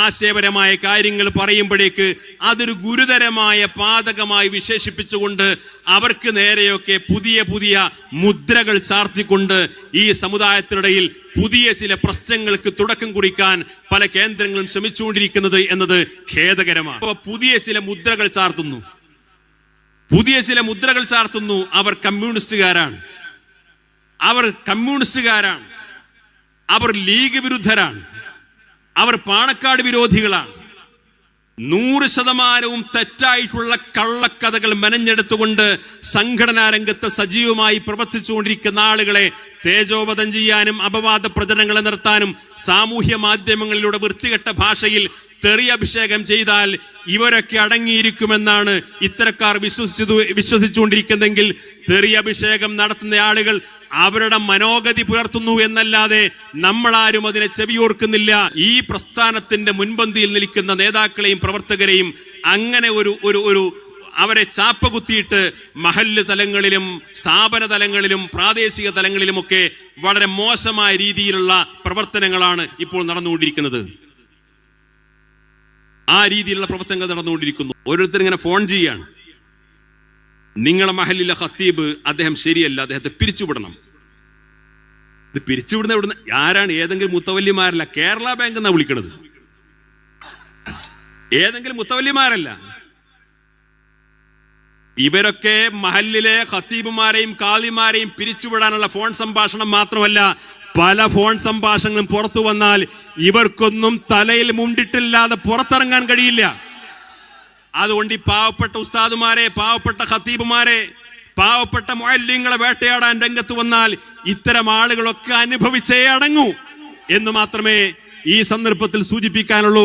ആശയപരമായ കാര്യങ്ങൾ പറയുമ്പോഴേക്ക് അതൊരു ഗുരുതരമായ പാതകമായി വിശേഷിപ്പിച്ചുകൊണ്ട് അവർക്ക് നേരെയൊക്കെ പുതിയ പുതിയ മുദ്രകൾ ചാർത്തിക്കൊണ്ട് ഈ സമുദായത്തിനിടയിൽ പുതിയ ചില പ്രശ്നങ്ങൾക്ക് തുടക്കം കുറിക്കാൻ പല കേന്ദ്രങ്ങളും ശ്രമിച്ചുകൊണ്ടിരിക്കുന്നത് എന്നത് ഖേദകരമാണ്. പുതിയ ചില മുദ്രകൾ ചാർത്തുന്നു. അവർ കമ്മ്യൂണിസ്റ്റുകാരാണ്, അവർ ലീഗ് വിരുദ്ധരാണ്, അവർ പാണക്കാട് വിരോധികളാണ്. 100% തെറ്റായിട്ടുള്ള കള്ളക്കഥകൾ മെനഞ്ഞെടുത്തുകൊണ്ട് സംഘടനാ രംഗത്ത് സജീവമായി പ്രവർത്തിച്ചുകൊണ്ടിരിക്കുന്ന ആളുകളെ തേജോവധം ചെയ്യാനും അപവാദ പ്രചരണങ്ങൾ നടത്താനും സാമൂഹ്യ മാധ്യമങ്ങളിലൂടെ വൃത്തികെട്ട ഭാഷയിൽ തെറി അഭിഷേകം ചെയ്താൽ ഇവരൊക്കെ അടങ്ങിയിരിക്കുമെന്നാണ് ഇത്തരക്കാർ വിശ്വസിച്ചുകൊണ്ടിരിക്കുന്നെങ്കിൽ തെറി അഭിഷേകം നടത്തുന്ന ആളുകൾ അവരുടെ മനോഗതി പുലർത്തുന്നു എന്നല്ലാതെ നമ്മളാരും അതിനെ ചെവിയോർക്കുന്നില്ല. ഈ പ്രസ്ഥാനത്തിന്റെ മുൻപന്തിയിൽ നിൽക്കുന്ന നേതാക്കളെയും പ്രവർത്തകരെയും അങ്ങനെ ഒരു അവരെ ചാപ്പകുത്തിയിട്ട് മഹല്ല് തലങ്ങളിലും സ്ഥാപന തലങ്ങളിലും പ്രാദേശിക തലങ്ങളിലുമൊക്കെ വളരെ മോശമായ രീതിയിലുള്ള പ്രവർത്തനങ്ങളാണ് ഇപ്പോൾ നടന്നുകൊണ്ടിരിക്കുന്നത്. ആ രീതിയിലുള്ള പ്രവർത്തനങ്ങൾ നടന്നുകൊണ്ടിരിക്കുന്നു. ഓരോരുത്തർ ഇങ്ങനെ ഫോൺ ചെയ്യാണ്, നിങ്ങളെ മഹല്ലിലെ ഖത്തീബ് അദ്ദേഹം ശരിയല്ല, അദ്ദേഹത്തെ പിരിച്ചുവിടണം. ഇത് പിരിച്ചുവിടുന്ന ഇവിടുന്ന് ആരാണ്? ഏതെങ്കിലും മുത്തവല്ലിമാരല്ല, കേരള ബാങ്ക് എന്നാ വിളിക്കണത്. ഏതെങ്കിലും മുത്തവല്ലിമാരല്ല. ഇവരൊക്കെ മഹല്ലിലെ ഖത്തീബുമാരെയും കാളിമാരെയും പിരിച്ചുവിടാനുള്ള ഫോൺ സംഭാഷണം മാത്രമല്ല, പല ഫോൺ സംഭാഷണങ്ങളും പുറത്തു വന്നാൽ ഇവർക്കൊന്നും തലയിൽ മുണ്ടിട്ടില്ലാതെ പുറത്തിറങ്ങാൻ കഴിയില്ല. അതുകൊണ്ട് ഈ പാവപ്പെട്ട ഉസ്താദുമാരെ, പാവപ്പെട്ട ഖത്തീബുമാരെ, പാവപ്പെട്ട മുഅല്ലിങ്ങളെ വേട്ടയാടാൻ രംഗത്ത് വന്നാൽ ഇത്തരം ആളുകളൊക്കെ അനുഭവിച്ചേ അടങ്ങൂ എന്ന് മാത്രമേ ഈ സന്ദർഭത്തിൽ സൂചിപ്പിക്കാനുള്ളൂ.